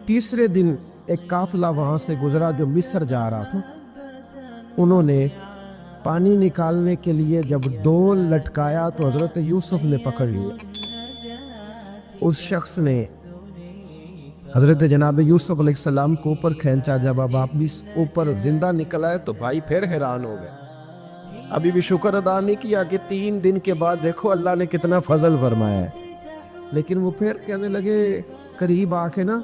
تیسرے دن ایک قافلہ وہاں سے گزرا جو مصر جا رہا تھا. انہوں نے پانی نکالنے کے لیے جب ڈول لٹکایا تو حضرت یوسف نے پکڑ لیا. اس شخص نے حضرت جناب یوسف علیہ السلام کو اوپر کھینچا. جب اب آپ بھی اوپر زندہ نکل آئے تو بھائی پھر حیران ہو گئے. ابھی بھی شکر ادا نہیں کیا کہ 3 دن کے بعد دیکھو اللہ نے کتنا فضل فرمایا ہے. لیکن وہ پھر کہنے لگے قریب آ کے نا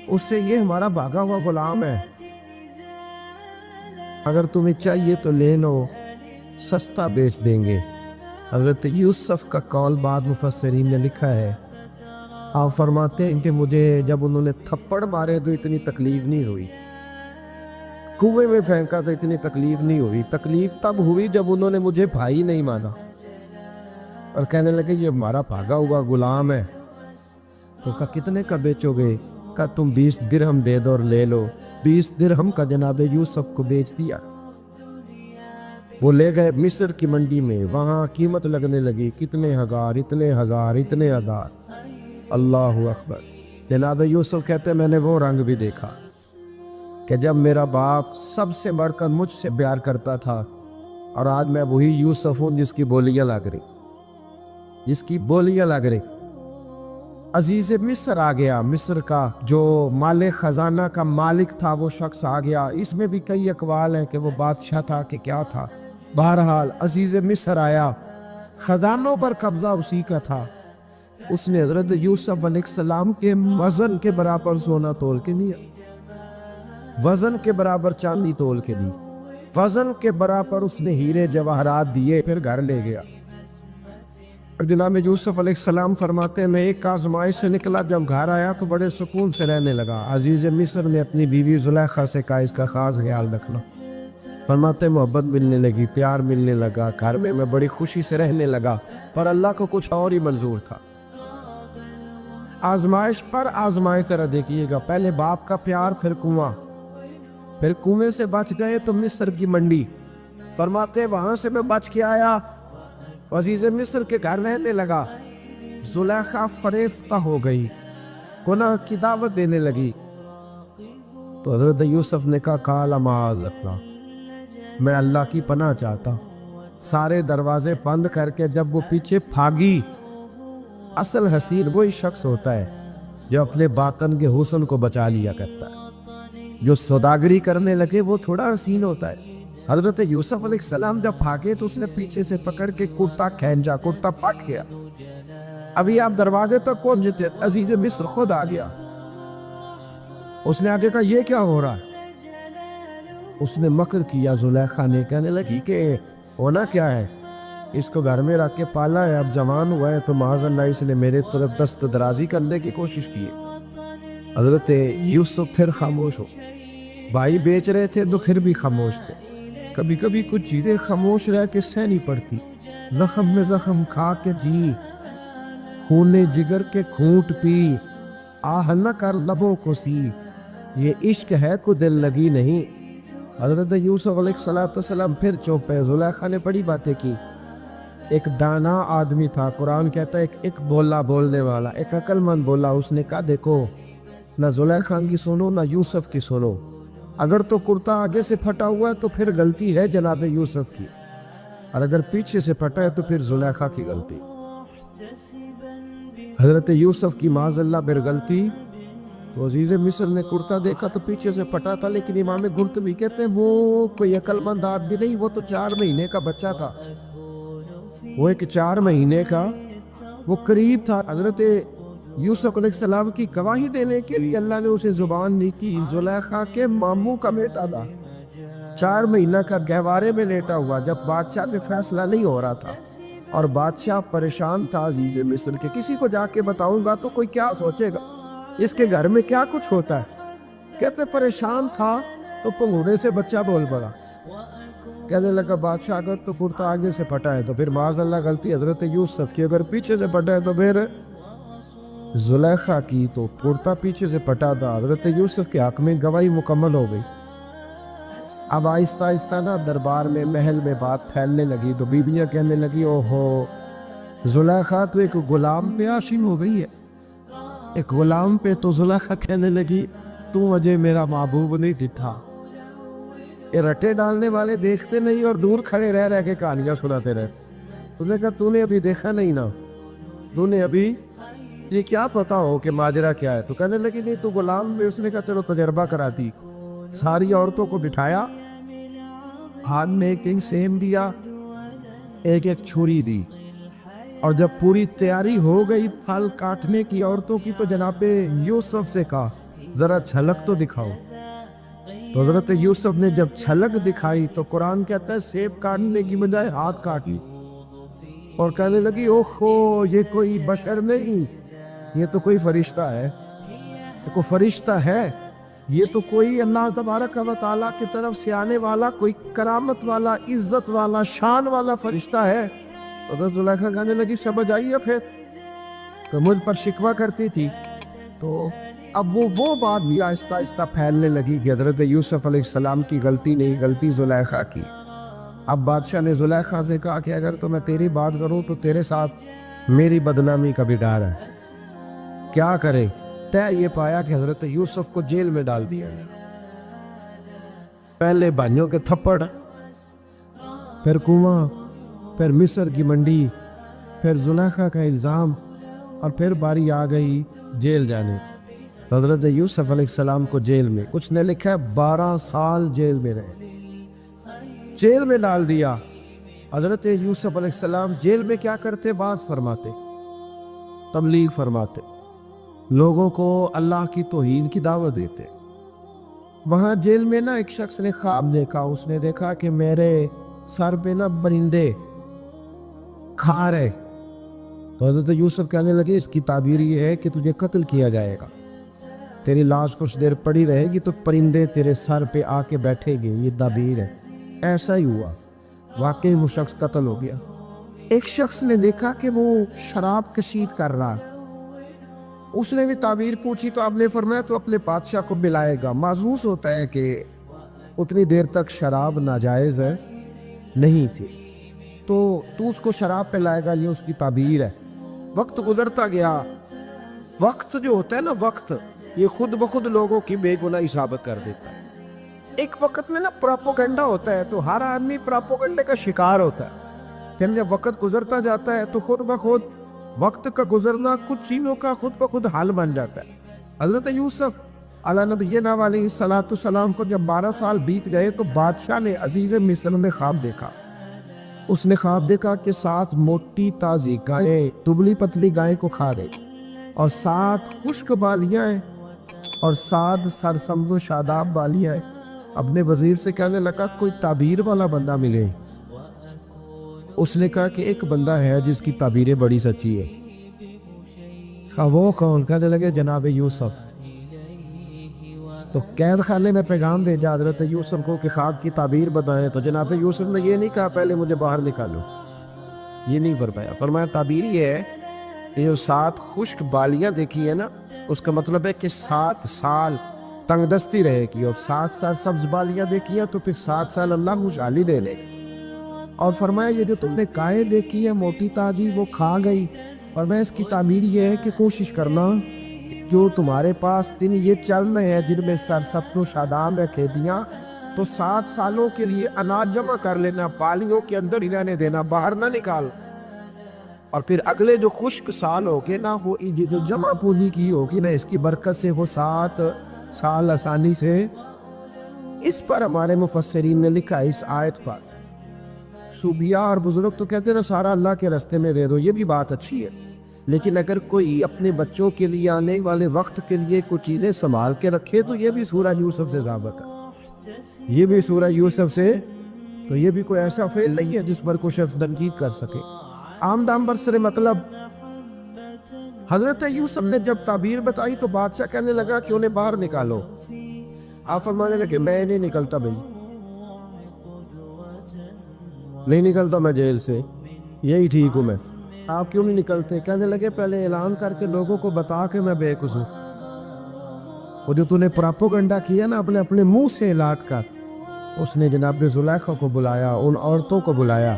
اس سے یہ ہمارا بھاگا ہوا غلام ہے, اگر تمہیں چاہیے تو لے لو, سستا بیچ دیں گے. حضرت یوسف کا قول بعد مفسرین نے لکھا ہے, آپ فرماتے ہیں کہ مجھے جب انہوں نے تھپڑ مارے تو اتنی تکلیف نہیں ہوئی, کنویں میں پھینکا تو اتنی تکلیف نہیں ہوئی. تکلیف تب ہوئی جب انہوں نے مجھے بھائی نہیں مانا اور کہنے لگے یہ ہمارا بھاگا ہوا غلام ہے. تو کہا کتنے کا بیچو گے؟ کہا تم 20 درہم دے دو اور لے لو. 20 درہم کا جناب یوسف کو بیچ دیا. وہ لے گئے مصر کی منڈی میں, وہاں قیمت لگنے لگی, کتنے ہزار, اتنے ہزار, اتنے ہزار. اللہ اکبر. جناب یوسف کہتے میں نے وہ رنگ بھی دیکھا کہ جب میرا باپ سب سے بڑھ کر مجھ سے پیار کرتا تھا اور آج میں وہی یوسف ہوں جس کی بولیاں لگ رہی, جس کی بولیاں لگ رہی. عزیز مصر آ گیا, مصر کا جو مال خزانہ کا مالک تھا وہ شخص آ گیا. اس میں بھی کئی اقوال ہیں کہ وہ بادشاہ تھا کہ کیا تھا. بہرحال عزیز مصر آیا, خزانوں پر قبضہ اسی کا تھا. اس نے حضرت یوسف علیہ السلام کے وزن کے برابر سونا تول کے دیا, وزن کے برابر چاندی تول کے دی, وزن کے برابر اس نے ہیرے جواہرات دیے, پھر گھر لے گیا. اور جناب یوسف علیہ السلام فرماتے ہیں میں ایک آزمائش سے نکلا, جب گھر آیا تو بڑے سکون سے رہنے لگا. عزیز مصر نے اپنی بیوی زلیخا سے کہا اس کا خاص خیال رکھنا. فرماتے محبت ملنے لگی, پیار ملنے لگا, گھر میں بڑی خوشی سے رہنے لگا. پر اللہ کو کچھ اور ہی منظور تھا. آزمائش پر آزمائش ذرا دیکھیے گا, پہلے باپ کا پیار, پھر کنواں, پھر کنویں سے بچ گئے تو مصر کی منڈی. فرماتے وہاں سے میں بچ کے آیا, عزیز مصر کے گھر رہنے لگا. زلیخا فریفتہ ہو گئی, گناہ کی دعوت دینے لگی. تو حضرت یوسف نے کہا قال معاذ اللہ, میں اللہ کی پناہ چاہتا. سارے دروازے بند کر کے جب وہ پیچھے بھاگی, اصل حسین وہی شخص ہوتا ہے جو اپنے باطن کے حسن کو بچا لیا کرتا ہے. جو سوداگری کرنے لگے وہ تھوڑا حسین ہوتا ہے. حضرت یوسف علیہ السلام جب بھاگے تو اس نے پیچھے سے پکڑ کے کرتا کھینچا, کرتا پھٹ گیا. ابھی آپ دروازے تک پہنچے, عزیز مصر خود آ گیا. اس نے آگے کہا یہ کیا ہو رہا ہے؟ اس نے مکر کیا زلیخا نے, کہنے لگی کہ ہونا کیا ہے, اس کو گھر میں رکھ کے پالا ہے, اب جوان ہوا ہے تو معاذ اللہ اس نے میرے طرف دست درازی کرنے کی کوشش کی. حضرت یوسف پھر خاموش ہو. بھائی بیچ رہے تھے تو پھر بھی خاموش تھے. کبھی کبھی کچھ چیزیں خاموش رہ کے سہنی پڑتی. زخم میں زخم کھا کے جی, خون جگر کے گھونٹ پی, آہ نہ کر لبوں کو سی, یہ عشق ہے کو دل لگی نہیں. حضرت یوسف علیہ السلام پھر چوپ ہے. زلیخا نے بڑی باتیں کی. ایک دانا آدمی تھا, قرآن کہتا ہے ایک بولا بولنے والا, ایک عقل مند بولا. اس نے کہا دیکھو نہ زلیخا کی سنو نہ یوسف کی سنو. اگر تو کرتا آگے سے پھٹا ہوا ہے تو پھر غلطی ہے جناب یوسف کی, اور اگر پیچھے سے پھٹا ہے تو پھر زلیخا کی غلطی. حضرت یوسف کی معاذ اللہ پھر غلطی. تو عزیز مصر نے کرتا دیکھا تو پیچھے سے پھٹا تھا, لیکن امام قرطبی کہتے ہیں وہ کوئی عقل مند آدمی نہیں, وہ تو 4 مہینے کا بچہ تھا. وہ ایک 4 مہینے کا وہ قریب تھا. حضرت یوسف علیہ السلام کی گواہی دینے کے لیے اللہ نے اسے زبان نہیں کی. زلیخا کے ماموں کا بیٹا تھا, 4 مہینہ کا گہوارے میں لیٹا ہوا, جب بادشاہ سے فیصلہ نہیں ہو رہا تھا اور بادشاہ پریشان تھا عزیز مصر کے. کسی کو جا کے بتاؤں گا تو کوئی کیا سوچے گا, اس کے گھر میں کیا کچھ ہوتا ہے. کہتے پریشان تھا تو پنگوڑے سے بچہ بول پڑا. کہنے لگا بادشاہ اگر تو کرتا آگے سے پھٹا ہے تو پھر معاذ اللہ غلطی حضرت یوسف کی, اگر پیچھے سے پھٹا ہے تو پھر زلیخا کی. تو کرتا پیچھے سے پھٹا تھا. حضرت یوسف کے حق میں گواہی مکمل ہو گئی. اب آہستہ آہستہ نا دربار میں محل میں بات پھیلنے لگی. تو بیویاں کہنے لگی اوہو زلیخا تو ایک غلام پہ عاشق ہو گئی ہے. ایک غلام پہ تو زلیخا کہنے لگی تو مجھے میرا محبوب نہیں دکھا. یہ رٹے ڈالنے والے دیکھتے نہیں اور دور کھڑے رہ رہ کے کہانیاں سناتے رہے. تو نے کہا تو نے ابھی دیکھا نہیں نا, تو نے ابھی یہ کیا پتا ہو کہ ماجرا کیا ہے. تو کہنے لگی نہیں تو غلام میں. اس نے کہا چلو تجربہ کراتی. ساری عورتوں کو بٹھایا, ہاتھ میں ایک سیم دیا, ایک ایک چھری دی, اور جب پوری تیاری ہو گئی پھل کاٹنے کی عورتوں کی تو جناب یوسف سے کہا ذرا جھلک تو دکھاؤ. تو حضرت یوسف نے جب جھلک دکھائی تو قرآن کہتا ہے سیب کاٹنے کی بجائے ہاتھ کاٹ لی, اور کہنے لگی اوہو یہ کوئی بشر نہیں, یہ تو کوئی فرشتہ ہے, یہ کوئی فرشتہ ہے, یہ تو کوئی اللہ تبارک و تعالیٰ کی طرف سے آنے والا کوئی کرامت والا, عزت والا, شان والا فرشتہ ہے. تو زلیخا کہنے لگی سمجھ آئیے پھر کہ مجھ پر شکوہ کرتی تھی. تو اب وہ بات بھی آہستہ آہستہ پھیلنے لگی کہ حضرت یوسف علیہ السلام کی غلطی نہیں, غلطی زلیخا کی. اب بادشاہ نے زلیخا سے کہا کہ اگر تو میں تیری بات کروں تو تیرے ساتھ میری بدنامی کا بھی ڈر ہے. کیا کرے؟ طے یہ پایا کہ حضرت یوسف کو جیل میں ڈال دیا گیا. پہلے بھائیوں کے تھپڑ, پھر کنواں, پھر مصر کی منڈی, پھر زلیخا کا الزام, اور پھر باری آ گئی جیل جانے. حضرت یوسف علیہ السلام کو جیل میں, کچھ نے لکھا ہے 12 سال جیل میں رہے, جیل میں ڈال دیا. حضرت یوسف علیہ السلام جیل میں کیا کرتے؟ بعض فرماتے تبلیغ فرماتے, لوگوں کو اللہ کی توحید کی دعوت دیتے. وہاں جیل میں نا ایک شخص نے خواب دیکھا. اس نے دیکھا کہ میرے سر پہ نا پرندے کھا رہے. تو حضرت یوسف کہنے لگے اس کی تعبیر یہ ہے کہ تجھے قتل کیا جائے گا, تیری لاش کچھ دیر پڑی رہے گی تو پرندے تیرے سر پہ آ کے بیٹھے گے, یہ تعبیر ہے. ایسا ہی ہوا, واقعی وہ شخص قتل ہو گیا. ایک شخص نے دیکھا کہ وہ شراب کشید کر رہا, اس نے بھی تعبیر پوچھی تو آپ نے فرمایا تو اپنے بادشاہ کو بلائے گا. محسوس ہوتا ہے کہ اتنی دیر تک شراب ناجائز نہیں تھی, تو اس کو شراب پہ لائے گا, یہ اس کی تعبیر ہے. وقت گزرتا گیا. وقت جو ہوتا ہے نا, وقت یہ خود بخود لوگوں کی بے گناہی ثابت کر دیتا ہے. ایک وقت میں نا پراپوگنڈا ہوتا ہے تو ہر آدمی پراپوگنڈے کا شکار ہوتا ہے. پھر جب وقت گزرتا جاتا ہے تو خود بخود وقت کا گزرنا کچھ چیزوں کا خود بخود حل بن جاتا ہے. حضرت یوسف علیہ نبینا علیہ الصلوۃ والسلام کو جب 12 سال بیت گئے تو بادشاہ نے عزیز مصر نے خواب دیکھا. اس نے خواب دیکھا کہ 7 موٹی تازی گائیں دبلی پتلی گائیں کو کھا گئی, اور 7 خشک بالیاں ہیں, اور 7 سرسبز و شاداب بالیاں ہیں. اپنے وزیر سے کہنے لگا کوئی تعبیر والا بندہ ملے. اس نے کہا کہ ایک بندہ ہے جس کی تعبیریں بڑی سچی ہے. وہ کون؟ کہنے لگے جناب یوسف. تو قید خانے میں پیغام بھیجا حضرت یوسف کو کہ خواب کی تعبیر بتائیں. تو جناب یوسف نے یہ نہیں کہا پہلے مجھے باہر نکالو, یہ نہیں فرمایا. فرمایا تعبیر یہ ہے کہ جو 7 خشک بالیاں دیکھی ہیں نا, اس کا مطلب ہے کہ 7 سال تنگ دستی رہے گی, اور 7 سال سبز بالیاں دیکھی ہیں تو پھر 7 سال اللہ خوشحالی دے لے گا. اور فرمایا یہ جو تم نے گائیں دیکھی ہے موٹی تازی وہ کھا گئی, اور میں اس کی تعبیر یہ ہے کہ کوشش کرنا جو تمہارے پاس دن یہ چل رہے ہیں جن میں سرسبز و شاداب ہے کھیتیاں, تو 7 سالوں کے لیے اناج جمع کر لینا, بالیوں کے اندر ہی رہنے دینا, باہر نہ نکال. اور پھر اگلے جو خشک سال ہوگے نا, وہ جو جمع پونجی کی ہوگی نا, اس کی برکت سے وہ 7 سال آسانی سے. اس پر ہمارے مفسرین نے لکھا اس آیت پر, صوفیاء اور بزرگ تو کہتے ہیں نا سارا اللہ کے راستے میں دے دو, یہ بھی بات اچھی ہے, لیکن اگر کوئی اپنے بچوں کے لیے آنے والے وقت کے لیے کچھ چیزیں سنبھال کے رکھے تو یہ بھی سورہ یوسف سے ثابت ہے. یہ بھی سورہ یوسف سے, تو یہ بھی کوئی ایسا فعل نہیں ہے جس پر کوئی شخص تنقید کر سکے. عام دام برسر مطلب حضرت یوسف نے جب تعبیر بتائی تو بادشاہ کہنے لگا کہ انہیں باہر نکالو. آپ فرمانے لگے میں نہیں نکلتا بھائی, نہیں نکلتا میں جیل سے, یہی ٹھیک ہوں میں. آپ کیوں نہیں نکلتے؟ کہنے لگے پہلے اعلان کر کے لوگوں کو بتا کہ میں بے قصور. وہ جو تو نے پراپوگنڈا کیا نا اپنے منہ سے اعلان کر. اس نے جناب زلیخا کو بلایا, ان عورتوں کو بلایا,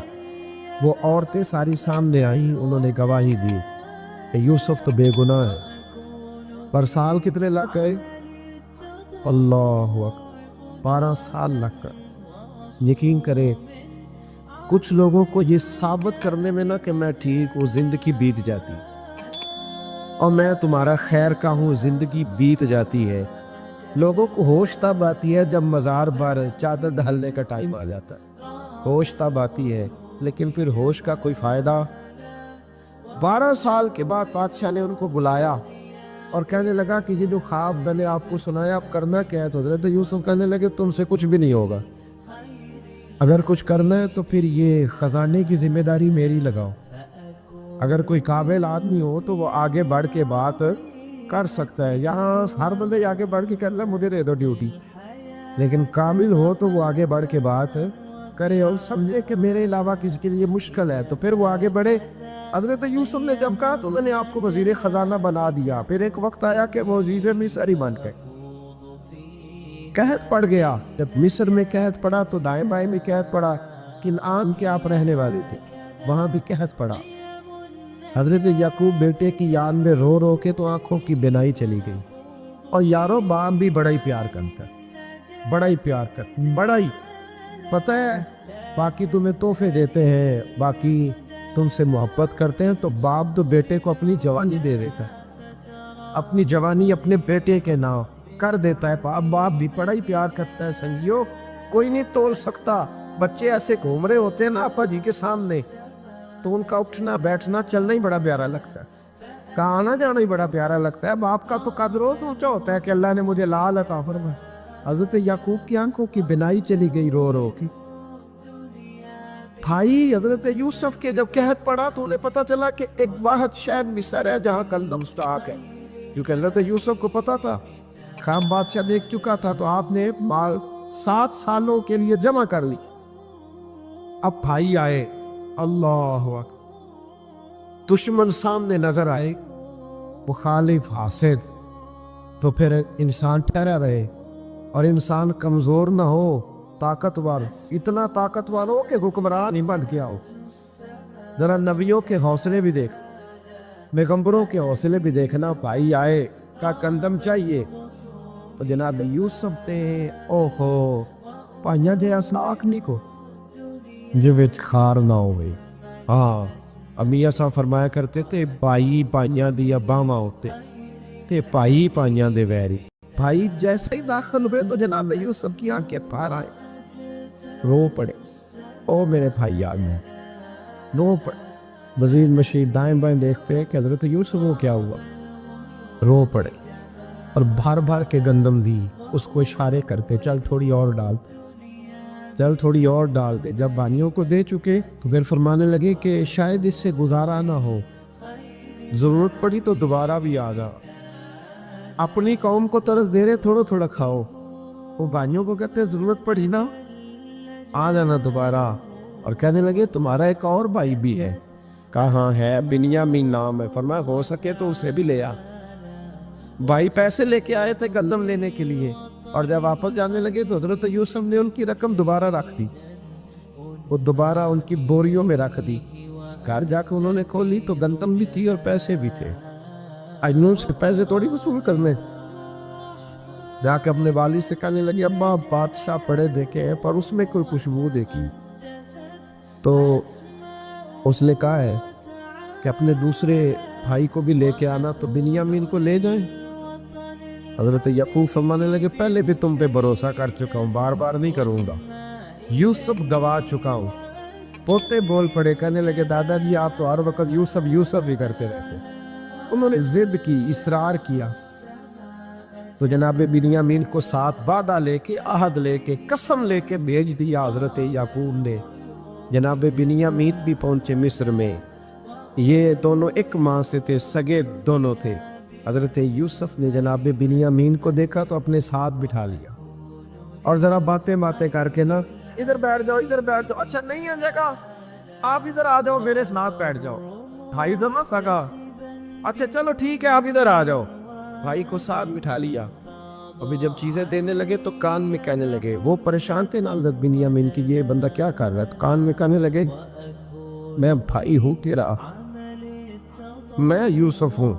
وہ عورتیں ساری سامنے آئیں, انہوں نے گواہی دی کہ یوسف تو بے گناہ ہے. پر سال کتنے لگ گئے؟ اللہ اکبر، 12 سال لگ گئے۔ یقین کریں کچھ لوگوں کو یہ ثابت کرنے میں کہ میں ٹھیک ہوں زندگی بیت جاتی، اور میں تمہارا خیر کا ہوں زندگی بیت جاتی ہے۔ لوگوں کو ہوش تب آتی ہے جب مزار پر چادر ڈالنے کا ٹائم آ جاتا ہے، ہوش تب آتی ہے، لیکن پھر ہوش کا کوئی فائدہ۔ 12 سال کے بعد بادشاہ نے ان کو بلایا اور کہنے لگا کہ یہ جو خواب میں نے آپ کو سنایا اب کرنا کیا ہے؟ تو حضرت یوسف کہنے لگے تم سے کچھ بھی نہیں ہوگا، اگر کچھ کرنا ہے تو پھر یہ خزانے کی ذمہ داری میری لگاؤ۔ اگر کوئی قابل آدمی ہو تو وہ آگے بڑھ کے بات کر سکتا ہے، یہاں ہر بندے آگے بڑھ کے کہہ رہا مجھے دے دو ڈیوٹی، لیکن کامل ہو تو وہ آگے بڑھ کے بات کرے اور سمجھے کہ میرے علاوہ کسی کے لیے مشکل ہے، تو پھر وہ آگے بڑھے۔ حضرت یوسف نے جب کہا تو میں نے آپ کو وزیر خزانہ بنا دیا، پھر ایک وقت آیا کہ وہ عزیز مصر ہی بن گئے، قحط پڑ گیا۔ جب مصر میں قحط پڑا تو دائیں بائیں میں قحط پڑا، کنعان کے آپ رہنے والے تھے، وہاں بھی قحط پڑا۔ حضرت یعقوب بیٹے کی یاد میں رو رو کے تو آنکھوں کی بینائی چلی گئی۔ اور یارو باپ بھی بڑا ہی پیار کرتا ہے، بڑا ہی پیار کرتا ہے، بڑا ہی، پتہ ہے باقی تمہیں تحفے دیتے ہیں، باقی تم سے محبت کرتے ہیں، تو باپ تو بیٹے کو اپنی جوانی دے دیتا ہے، اپنی جوانی اپنے بیٹے کے نام کر دیتا ہے۔ باپ بھی بڑا ہی پیار کرتا ہے۔ سنگیو کوئی نہیں تول سکتا، بچے ایسے گھوم رہے ہوتے ہیں نا آپا جی کے سامنے تو ان کا اٹھنا بیٹھنا چلنا ہی بڑا پیارا لگتا ہے، کہاں آنا جانا ہی بڑا پیارا لگتا ہے۔ باپ کا تو قدر روز اونچا ہوتا ہے کہ اللہ نے مجھے لال عطا فرمایا۔ حضرت یعقوب کی آنکھوں کی بینائی چلی گئی رو رو کی۔ بھائی حضرت یوسف کے جب قحط پڑا تو انہیں پتا چلا کہ ایک واحد شہر مصر ہے جہاں گندم اسٹاک ہے، کیونکہ حضرت یوسف کو پتا تھا، خواب بادشاہ دیکھ چکا تھا، تو آپ نے مال 7 سالوں کے لیے جمع کر لی۔ اب بھائی آئے، اللہ اکبر، دشمن سامنے نظر آئے، مخالف حاسد، تو پھر انسان ٹھہرا رہے اور انسان کمزور نہ ہو، طاقتور، اتنا طاقتور ہو کہ حکمران ہی بن گیا ہو۔ ذرا نبیوں کے حوصلے بھی دیکھ، پیغمبروں کے حوصلے بھی دیکھنا۔ بھائی آئے کا گندم چاہیے تو جناب یوسف نے اوہو پائیاں جے اسناک نہیں کو جو وچ خار نہ ہوئے۔ ہاں امی ایسا فرمایا کرتے تھے بھائی پائیاں دیا باواں ہوتے تے بھائی پائیاں دے ویری۔ بھائی جیسے ہی داخل ہوئے تو جناب یوسف کی آنکھیں پار آئے، رو پڑے، او میرے بھائی آ گئے، رو پڑے۔ وزیر مشیر دائیں بائیں دیکھتے ہیں کہ حضرت یوسف کو کیا ہوا، رو پڑے اور بھر بھر کے گندم دی، اس کو اشارے کرتے چل تھوڑی اور ڈال، چل تھوڑی اور ڈال دے۔ جب بانیوں کو دے چکے تو پھر فرمانے لگے کہ شاید اس سے گزارا نہ ہو، ضرورت پڑی تو دوبارہ بھی آ گا۔ اپنی قوم کو طرز دے رہے تھوڑا تھوڑا کھاؤ، وہ بانیوں کو کہتے ضرورت پڑی نا آ جانا دوبارہ۔ اور کہنے لگے تمہارا ایک اور بھائی بھی ہے، کہاں ہے؟ بنیامین نام ہے۔ فرمایا ہو سکے تو اسے بھی لے آ۔ بھائی پیسے لے کے آئے تھے گندم لینے کے لیے، اور جب واپس جانے لگے تو حضرت یوسف نے ان کی رقم دوبارہ رکھ دی، وہ دوبارہ ان کی بوریوں میں رکھ دی۔ گھر جا کے انہوں نے کھولی تو گندم بھی تھی اور پیسے بھی تھے۔ اجنوں سے پیسے تھوڑی وصول کرنے، جا کے اپنے والد سے کہنے لگے ابا بادشاہ پڑھے دیکھے ہیں پر اس میں کوئی خوشبو دیکھی، تو اس نے کہا ہے کہ اپنے دوسرے بھائی کو بھی لے کے آنا، تو بنیامین کو لے جائیں۔ حضرت یعقوب فرمانے لگے پہلے بھی تم پہ بھروسہ کر چکا ہوں، بار بار نہیں کروں گا، یوسف گوا چکا ہوں۔ پوتے بول پڑے، کہنے لگے دادا جی آپ تو ہر وقت یوسف یوسف ہی کرتے رہتے۔ انہوں نے ضد کی، اصرار کیا، تو جناب بنیامین کو ساتھ وعدہ لے کے، عہد لے کے، قسم لے کے بھیج دیا حضرت یعقوب نے۔ جناب بنیامین بھی پہنچے مصر میں، یہ دونوں ایک ماں سے تھے، سگے دونوں تھے۔ حضرت یوسف نے جناب بنیامین کو دیکھا تو اپنے ساتھ بٹھا لیا اور ذرا باتیں کر کے نا ادھر بیٹھ جاؤ، ادھر بیٹھ جاؤ، اچھا نہیں ہے جگہ آپ ادھر آ جاؤ میرے ساتھ بیٹھ جاؤ، بھائی سمجھ سکا، اچھا چلو ٹھیک ہے آپ ادھر آ جاؤ۔ بھائی کو ساتھ بٹھا لیا، ابھی جب چیزیں دینے لگے تو کان میں کہنے لگے، وہ پریشان تھے نا حضرت بنیامین کی یہ بندہ کیا کر رہا ہے، کان میں کہنے لگے میں بھائی ہوں تیرا، میں یوسف ہوں،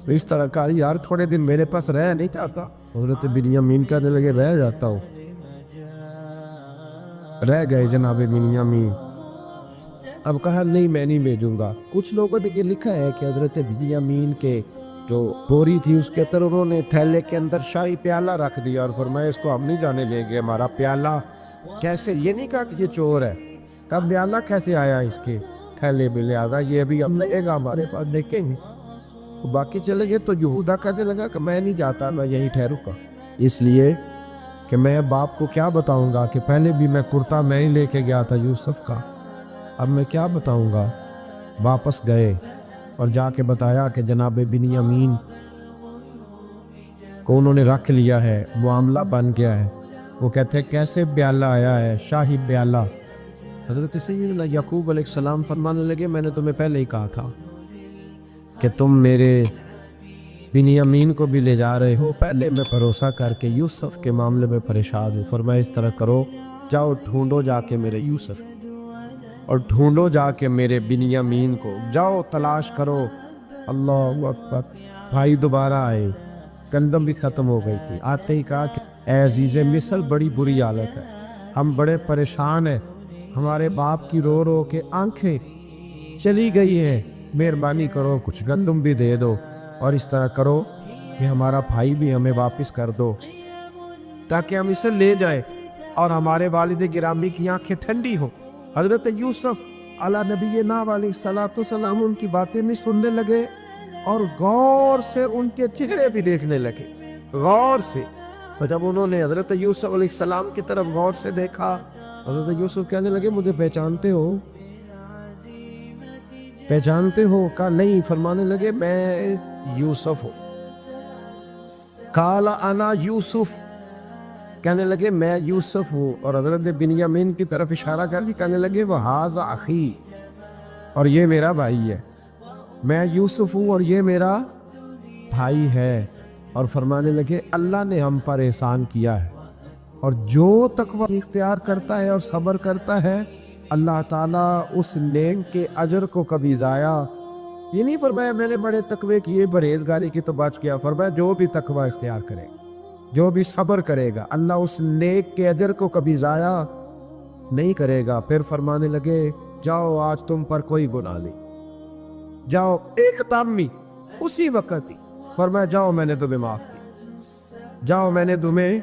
اس طرح کہا یار تھوڑے دن میرے پاس رہ نہیں چاہتا. حضرت بنیامین کہنے لگے رہ جاتا ہوں. رہ گئے جناب بنیامین. اب کہا نہیں میں نہیں بھیجوں گا. کچھ لوگوں نے یہ لکھا ہے کہ حضرت بنیامین کے جو بوری تھی اس کے اندر انہوں نے تھیلے کے اندر شاہی پیالہ رکھ دیا اور فرمایا اس کو ہم نہیں جانے لیں گے. ہمارا پیالہ کیسے, یہ نہیں کہا کہ یہ چور ہے, کب پیالہ کیسے آیا اس کے تھیلے میں, لہٰذا یہ بھی ہم لے گا ہمارے پاس دیکھیں گے. باقی چلے گئے تو یہودا کہنے لگا کہ میں نہیں جاتا, میں یہیں ٹھہروں گا, اس لیے کہ میں باپ کو کیا بتاؤں گا کہ پہلے بھی میں کرتا میں ہی لے کے گیا تھا یوسف کا, اب میں کیا بتاؤں گا. واپس گئے اور جا کے بتایا کہ جناب بنیامین کو انہوں نے رکھ لیا ہے, معاملہ بن گیا ہے. وہ کہتے ہیں کیسے پیالہ آیا ہے, شاہی پیالہ. حضرت سیدنا یعقوب علیہ السلام فرمانے لگے میں نے تمہیں پہلے ہی کہا تھا کہ تم میرے بنیامین کو بھی لے جا رہے ہو. پہلے میں بھروسہ کر کے یوسف کے معاملے میں پریشان ہوں. فرمایا اس طرح کرو, جاؤ ڈھونڈو جا کے میرے یوسف اور ڈھونڈو جا کے میرے بنیامین کو, جاؤ تلاش کرو. اللہ اکبر. بھائی دوبارہ آئے, گندم بھی ختم ہو گئی تھی. آتے ہی کہا کہ اے عزیز مصر بڑی بری حالت ہے, ہم بڑے پریشان ہیں, ہمارے باپ کی رو رو کے آنکھیں چلی گئی ہیں, مہربانی کرو کچھ گندم بھی دے دو اور اس طرح کرو کہ ہمارا بھائی بھی ہمیں واپس کر دو تاکہ ہم اسے لے جائیں اور ہمارے والد گرامی کی آنکھیں ٹھنڈی ہو. حضرت یوسف علی نبینا علیہ الصلوۃ والسلام ان کی باتیں بھی سننے لگے اور غور سے ان کے چہرے بھی دیکھنے لگے, غور سے. تو جب انہوں نے حضرت یوسف علیہ السلام کی طرف غور سے دیکھا, حضرت یوسف کہنے لگے مجھے پہچانتے ہو, پہچانتے ہو؟ کہا نہیں. فرمانے لگے میں یوسف ہوں. قال انا یوسف, کہنے لگے میں یوسف ہوں. اور حضرت بنیامین کی طرف اشارہ کر دی, کہنے لگے وہذا اخی, اور یہ میرا بھائی ہے. میں یوسف ہوں اور یہ میرا بھائی ہے. اور فرمانے لگے اللہ نے ہم پر احسان کیا ہے, اور جو تقوی اختیار کرتا ہے اور صبر کرتا ہے اللہ تعالیٰ اس نیک کے اجر کو کبھی ضائع. یہ نہیں فرمایا میں نے بڑے تقوی کیے پرہیزگاری کی تو بچ گیا. فرمایا جو بھی تقوی اختیار کرے, جو بھی صبر کرے گا, اللہ اس نیک کے اجر کو کبھی ضائع نہیں کرے گا. پھر فرمانے لگے جاؤ آج تم پر کوئی گناہ نہیں, جاؤ. ایک دم ہی اسی وقت ہی فرمایا جاؤ میں نے تمہیں معاف کی, جاؤ میں نے تمہیں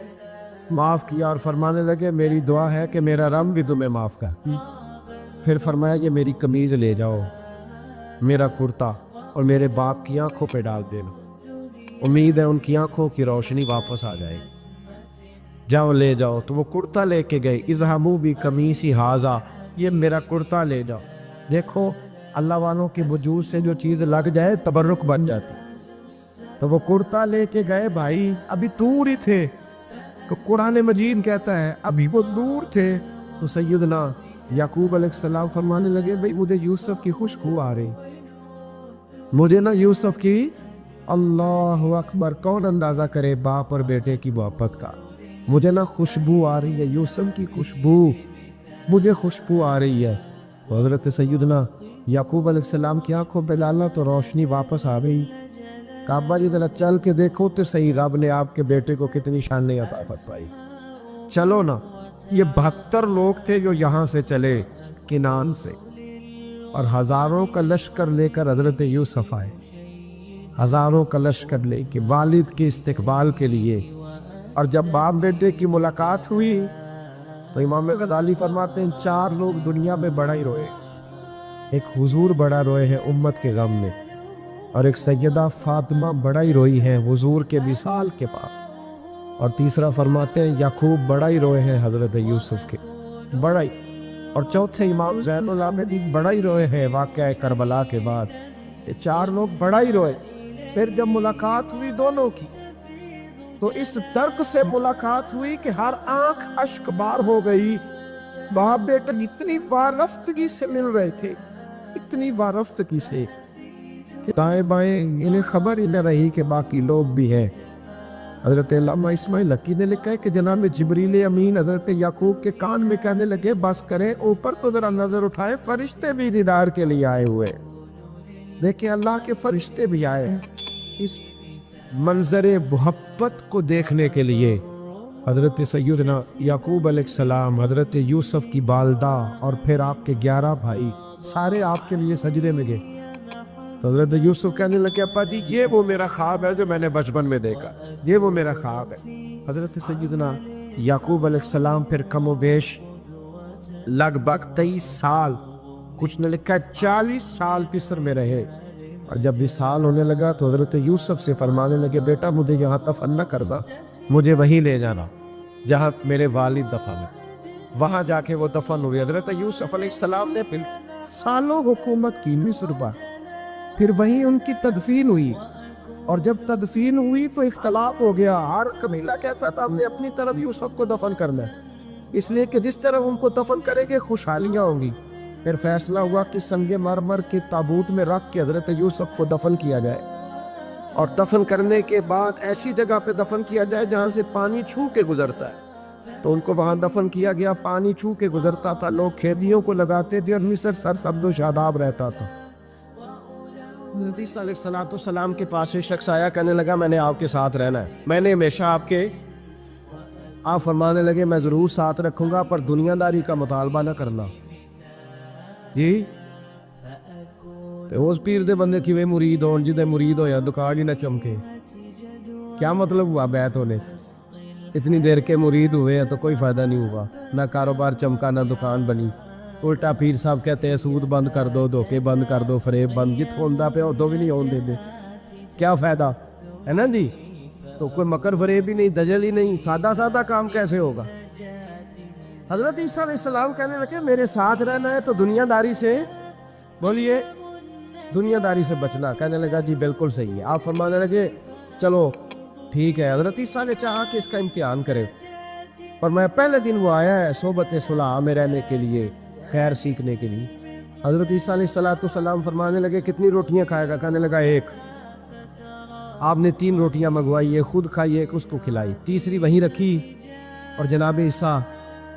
معاف کیا. اور فرمانے لگے میری دعا ہے کہ میرا رب بھی تمہیں معاف کر. پھر فرمایا یہ میری قمیض لے جاؤ, میرا کرتا, اور میرے باپ کی آنکھوں پہ ڈال دینا, امید ہے ان کی آنکھوں کی روشنی واپس آ جائے. جاؤ لے جاؤ. تو وہ کرتا لے کے گئے. اذهبوا بقمیصی ھذا, یہ میرا کرتا لے جاؤ. دیکھو اللہ والوں کے وجود سے جو چیز لگ جائے تبرک بن جاتی. تو وہ کرتا لے کے گئے. بھائی ابھی دور ہی تھے, تو قرآن مجید کہتا ہے ابھی وہ دور تھے. تو سیدنا یعقوب علیہ السلام فرمانے لگے بھئی مجھے یوسف کی خوشبو آ رہی, مجھے نا یوسف کی. اللہ اکبر. کون اندازہ کرے باپ اور بیٹے کی محبت کا. مجھے نا خوشبو آ رہی ہے, یوسف کی خوشبو, مجھے خوشبو آ رہی ہے. حضرت سیدنا یعقوب علیہ السلام کی آنکھوں پہ ڈالا تو روشنی واپس آ گئی. کعبہ جی ذرا چل کے دیکھو تو صحیح رب نے آپ کے بیٹے کو کتنی شان عطا فرمائی. چلو نا. یہ 72 لوگ تھے جو یہاں سے چلے کنان سے, اور ہزاروں کا لشکر لے کر حضرت یوسف آئے, ہزاروں کا لشکر لے کے والد کے استقبال کے لیے. اور جب باپ بیٹے کی ملاقات ہوئی تو امام غزالی فرماتے ہیں 4 لوگ دنیا میں بڑا ہی روئے. ایک حضور بڑا روئے ہیں امت کے غم میں, اور ایک سیدہ فاطمہ بڑا ہی روئی ہیں حضور کے وصال کے بعد, اور تیسرا فرماتے ہیں یعقوب بڑا ہی روئے ہیں حضرت یوسف کے, بڑا ہی. اور چوتھے امام زین العابدین بڑا ہی روئے ہیں واقعہ کربلا کے بعد. یہ 4 لوگ بڑا ہی روئے. پھر جب ملاقات ہوئی دونوں کی تو اس درد سے ملاقات ہوئی کہ ہر آنکھ اشک بار ہو گئی. باپ بیٹا اتنی وارفتگی سے مل رہے تھے, اتنی وارفتگی سے کہ دائیں بائیں انہیں خبر ہی نہ رہی کہ باقی لوگ بھی ہیں. حضرت علامہ اسماعیل حقی نے لکھا ہے کہ جناب جبریل امین حضرت یعقوب کے کان میں کہنے لگے بس کریں, اوپر تو ذرا نظر اٹھائیں, فرشتے بھی دیدار کے لیے آئے ہوئے. دیکھیں اللہ کے فرشتے بھی آئے ہیں. اس منظر محبت کو دیکھنے کے لیے حضرت سیدنا یعقوب علیہ السلام، حضرت یوسف کی والدہ اور پھر آپ کے 11 بھائی سارے آپ کے لیے سجدے میں گئے. تو حضرت یوسف کہنے لگے ابا جی یہ وہ میرا خواب ہے جو میں نے بچپن میں دیکھا، یہ وہ میرا خواب ہے. حضرت سیدنا یعقوب علیہ السلام پھر کم و بیش لگ بھگ 23 سال، کچھ نے لکھا 40 سال مصر میں رہے. اور جب وصال ہونے لگا تو حضرت یوسف سے فرمانے لگے بیٹا مجھے یہاں دفن نہ کرنا، مجھے وہیں لے جانا جہاں میرے والد دفن ہے. وہاں جا کے وہ دفن ہوئے. حضرت یوسف علیہ السلام نے پھر سالوں حکومت کی مصر پر، پھر وہیں ان کی تدفین ہوئی. اور جب تدفین ہوئی تو اختلاف ہو گیا. ہر قبیلہ کہتا تھا ہم نے اپنی طرف یوسف کو دفن کرنا ہے، اس لیے کہ جس طرح ان کو دفن کریں گے خوشحالیاں ہوں گی. پھر فیصلہ ہوا کہ سنگ مرمر کے تابوت میں رکھ کے حضرت یوسف کو دفن کیا جائے، اور دفن کرنے کے بعد ایسی جگہ پہ دفن کیا جائے جہاں سے پانی چھو کے گزرتا ہے. تو ان کو وہاں دفن کیا گیا، پانی چھو کے گزرتا تھا، لوگ کھیتیوں کو لگاتے تھے اور مصر سرسبز و شاداب رہتا تھا. حضرت عیسیٰ علیہ السلام کے پاس ایک شخص آیا، کہنے لگا میں نے آپ کے ساتھ رہنا ہے، میں نے ہمیشہ آپ فرمانے لگے میں ضرور ساتھ رکھوں گا پر دنیا داری کا مطالبہ نہ کرنا. جی اس پیر دے بندے کی وے مرید ہون جی دے مرید ہویا دکان ہی نہ چمکے. کیا مطلب ہوا بیعت ہونے سے؟ اتنی دیر کے مرید ہوئے ہیں تو کوئی فائدہ نہیں ہوا، نہ کاروبار چمکا نہ دکان بنی. الٹا پیر صاحب کہتے ہیں سود بند کر دو، دھوکے بند کر دو، فریب بند، جت ہوندہ پہ ادو بھی نہیں ہون دے دے. کیا فائدہ ہے نا جی؟ تو کوئی مکر فریب ہی نہیں، دجل ہی نہیں، سادہ کام کیسے ہوگا؟ حضرت عیسیٰ علیہ السلام کہنے لگے میرے ساتھ رہنا ہے تو دنیا داری سے، بولیے دنیا داری سے بچنا. کہنے لگا جی بالکل صحیح ہے. آپ فرمانے لگے چلو ٹھیک ہے. حضرت عیسیٰ نے چاہا کہ اس کا امتحان کرے. فرمایا پہلے دن وہ آیا ہے صحبت صلح میں رہنے کے لیے، خیر سیکھنے کے لیے. حضرت عیسیٰ علیہ السلام فرمانے لگے کتنی روٹیاں کھائے گا؟ کہنے لگا ایک. آپ نے 3 روٹیاں منگوائی، ایک خود کھائی ایک اس کو کھلائی، تیسری وہیں رکھی. اور جناب عیسیٰ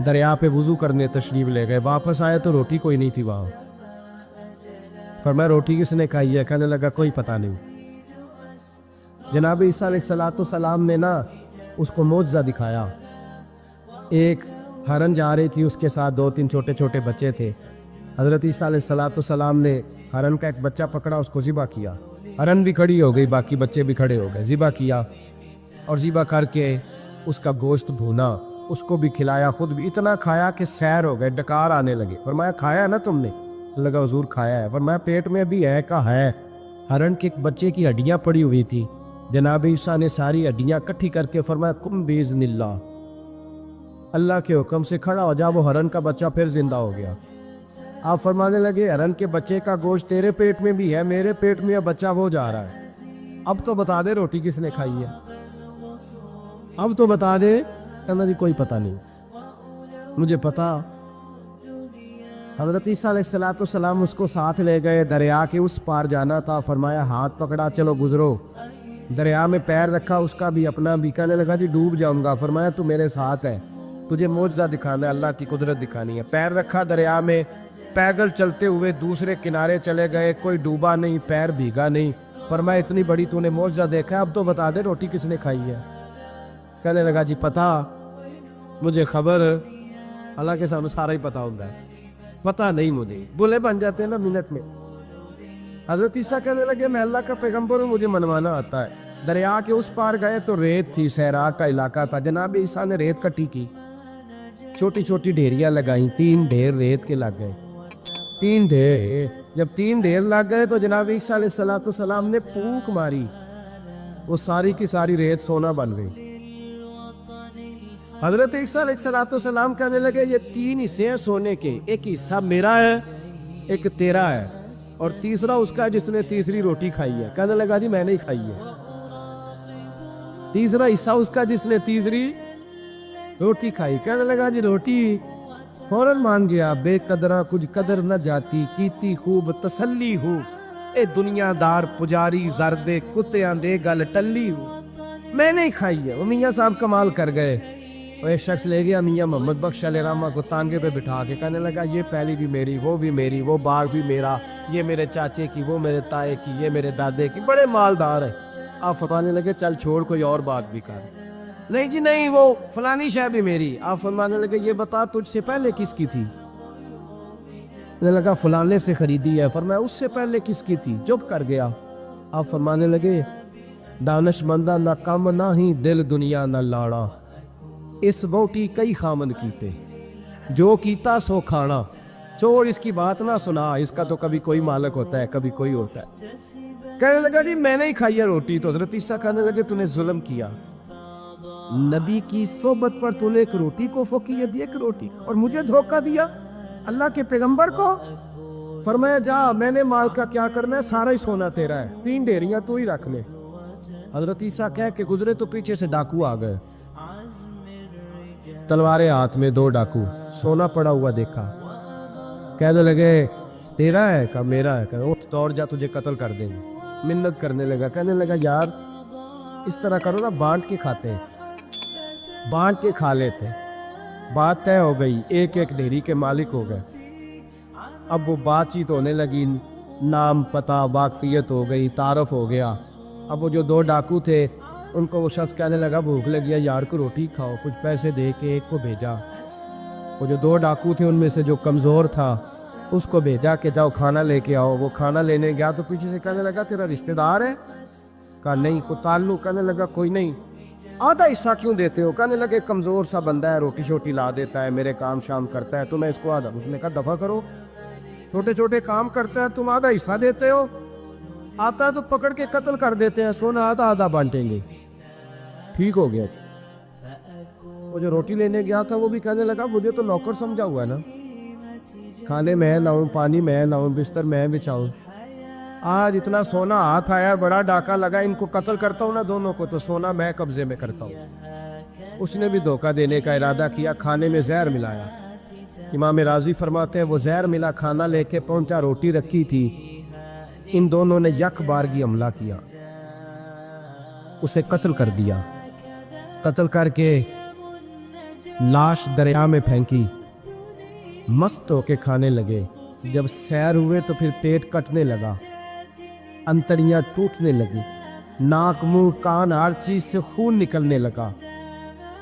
دریا پہ وضو کرنے تشریف لے گئے. واپس آئے تو روٹی کوئی نہیں تھی وہاں. فرمایا روٹی کس نے کھائی ہے؟ کہنے لگا کوئی پتہ نہیں. جناب عیسیٰ علیہ السلام نے نا اس کو معجزہ دکھایا. ایک ہرن جا رہی تھی، اس کے ساتھ 2-3 چھوٹے چھوٹے بچے تھے. حضرت عیسیٰ علیہ السلام نے ہرن کا ایک بچہ پکڑا، اس کو ذبح کیا. ہرن بھی کھڑی ہو گئی، باقی بچے بھی کھڑے ہو گئے. ذبح کیا اور ذبح کر کے اس کا گوشت بھونا، اس کو بھی کھلایا، خود بھی اتنا کھایا کہ سیر ہو گئے، ڈکار آنے لگے. فرمایا کھایا نا تم نے؟ لگا حضور کھایا ہے. فرمایا پیٹ میں بھی ہے؟ کہا ہے. ہرن کے ایک بچے کی ہڈیاں پڑی ہوئی تھی. جناب عیسیٰ نے ساری ہڈیاں کٹھی کر کے فرمایا کم باذن اللہ، اللہ کے حکم سے کھڑا ہو جا. وہ ہرن کا بچہ پھر زندہ ہو گیا. آپ فرمانے لگے ہرن کے بچے کا گوشت تیرے پیٹ میں بھی ہے، میرے پیٹ میں بچہ وہ جا رہا ہے. اب تو بتا دے روٹی کس نے کھائی ہے، اب تو بتا دے. کہنا جی کوئی پتہ نہیں مجھے پتا. حضرت عیسیٰ علیہ السلام اس کو ساتھ لے گئے. دریا کے اس پار جانا تھا. فرمایا ہاتھ پکڑا چلو گزرو. دریا میں پیر رکھا، اس کا بھی اپنا بھی. کہنے لگا جی ڈوب جاؤں گا. فرمایا تو میرے ساتھ ہے، تجھے معجزہ دکھانا ہے، اللہ کی قدرت دکھانی ہے. پیر رکھا دریا میں، پیدل چلتے ہوئے دوسرے کنارے چلے گئے. کوئی ڈوبا نہیں، پیر بھیگا نہیں. فرمایا اتنی بڑی تو نے معجزہ دیکھا ہے، اب تو بتا دے روٹی کس نے کھائی ہے. کہنے لگا جی پتہ مجھے خبر، اللہ کے سامنے سارا ہی پتہ ہوتا ہے، پتہ نہیں مجھے. بولے بن جاتے ہیں نا منٹ میں. حضرت عیسیٰ کہنے لگے میں اللہ کا پیغمبر ہوں، مجھے منوانا آتا ہے. دریا کے اس پار گئے تو ریت تھی، صحرا کا علاقہ تھا. جناب عیسیٰ نے ریت کٹی کی، چھوٹی چھوٹی ڈھیریاں لگائیں. 3 ڈھیر ریت کے لگ گئے. 3 ڈھیر جب 3 ڈھیر لگ گئے تو جناب عیسیٰ علیہ السلام نے پھونک ماری، وہ ساری کی ساری ریت سونا بن گئی. حضرت عیسیٰ علیہ السلام کہنے لگے یہ 3 حصے ہیں سونے کے، ایک حصہ میرا ہے، ایک تیرا ہے، اور تیسرا اس کا جس نے تیسری روٹی کھائی ہے. کہنے لگا جی میں نہیں کھائی ہے. تیسرا حصہ اس کا جس نے تیسری روٹی کھائی. کہنے لگا جی روٹی. فوراً مان گیا بے قدرہ کچھ قدر نہ جاتی، کیتی خوب تسلی ہو، اے دنیا دار پجاری زردے کتیاں دے گل ٹلی ہو. میں نہیں کھائی ہے. وہ میاں صاحب کمال کر گئے. وہ ایک شخص لے گیا میاں محمد بخش علیہ رحمہ کو تانگے پہ بٹھا کے. کہنے لگا یہ پہلی بھی میری، وہ بھی میری، وہ باغ بھی میرا، یہ میرے چاچے کی، وہ میرے تائے کی، یہ میرے دادے کی. بڑے مالدار ہیں. آپ فرمانے لگے چل چھوڑ کوئی اور بات بھی کر. نہیں جی نہیں, وہ فلانی شے بھی میری. آپ فرمانے لگے یہ بتا تجھ سے پہلے کس کی تھی؟ نے لگا فلانے سے خریدی ہے. فرمایا اس سے پہلے کس کی تھی؟ چپ کر گیا. آپ فرمانے لگے دانش مندہ نہ کم نہ ہی دل دنیا نہ لاڑا, اس بوٹی کئی خامن کیتے, جو کیتا سو کھانا. چھوڑ اس کی بات نہ سنا, اس کا تو کبھی کوئی مالک ہوتا ہے کبھی کوئی ہوتا ہے. کہنے لگا جی میں نے ہی کھائی ہے روٹی. تو حضرت عیسیٰ کہنے لگے تو نے ظلم کیا, نبی کی صحبت پر تو نے ایک روٹی کو فوقیت دی, ایک روٹی, اور مجھے دھوکہ دیا اللہ کے پیغمبر کو. فرمایا جا, میں نے مال کا کیا کرنا ہے, سارا ہی سونا تیرا ہے, 3 ڈیریاں تو ہی رکھ لے. حضرت عیسیٰ کہہ کے گزرے تو پیچھے سے ڈاکو آ گئے, تلواریں ہاتھ میں, 2 ڈاکو, سونا پڑا ہوا دیکھا. کہنے لگے تیرا ہے؟ کہا میرا ہے. کہا اٹھ دوڑ جا, تجھے قتل کر دیں گے. منت کرنے لگا, کہنے لگا یار اس طرح کرو نا, بانٹ کے کھاتے ہیں, بانٹ کے کھا لیتے. بات طے ہو گئی, ایک ایک ڈیری کے مالک ہو گئے. اب وہ بات چیت ہونے لگی, نام پتہ واقفیت ہو گئی, تعارف ہو گیا. اب وہ جو 2 ڈاکو تھے ان کو وہ شخص کہنے لگا بھوک لگی ہے یار کو روٹی کھاؤ, کچھ پیسے دے کے ایک کو بھیجا. وہ جو 2 ڈاکو تھے ان میں سے جو کمزور تھا اس کو بھیجا کہ جاؤ کھانا لے کے آؤ. وہ کھانا لینے گیا تو پیچھے سے کہنے لگا تیرا رشتہ دار ہے؟ کہا نہیں. کوئی تعلق؟ کہنے لگا کوئی نہیں. آدھا حصہ کیوں دیتے ہو؟ کہنے لگے کمزور سا بندہ ہے, روٹی شوٹی لا دیتا ہے, میرے کام شام کرتا ہے, تو میں اس کو آدھا. اس نے کہا دفع کرو, چھوٹے چھوٹے کام کرتا ہے, تم آدھا حصہ دیتے ہو, آتا ہے تو پکڑ کے قتل کر دیتے ہیں, سونا آدھا آدھا بانٹیں گے. ٹھیک ہو گیا جی. وہ جو روٹی لینے گیا تھا وہ بھی کہنے لگا مجھے تو نوکر سمجھا ہوا ہے نا, کھانے میں لاؤں, پانی میں لاؤں, بستر میں بچھاؤں. آج اتنا سونا ہاتھ آیا, بڑا ڈاکہ لگا, ان کو قتل کرتا ہوں نا دونوں کو, تو سونا میں قبضے میں کرتا ہوں. اس نے بھی دھوکہ دینے کا ارادہ کیا, کھانے میں زہر ملایا. امام راضی فرماتے ہیں وہ زہر ملا کھانا لے کے پہنچا, روٹی رکھی تھی, ان دونوں نے یک بارگی حملہ کیا, اسے قتل کر دیا. قتل کر کے لاش دریا میں پھینکی, مست ہو کے کھانے لگے. جب سیر ہوئے تو پھر پیٹ کٹنے لگا, انتڑیاں ٹوٹنے لگی, ناک منہ کان ہر چیز سے خون نکلنے لگا.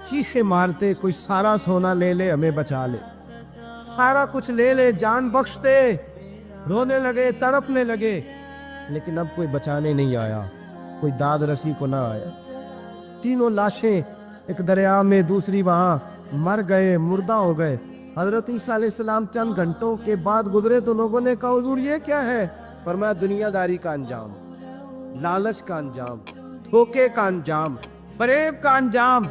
چیخے مارتے کوئی سارا سونا لے لے ہمیں بچا لے, سارا کچھ لے لے جان بخش دے. رونے لگے, تڑپنے لگے, لیکن اب کوئی بچانے نہیں آیا, کوئی داد رسی کو نہ آیا. تینوں لاشیں ایک دریا میں, دوسری وہاں, مر گئے, مردہ ہو گئے. حضرت عیسیٰ علیہ السلام چند گھنٹوں کے بعد گزرے تو لوگوں نے کہا حضور یہ کیا ہے؟ فرمایا دنیا داری کا انجام, لالچ کا انجام, دھوکے کا انجام, فریب کا انجام.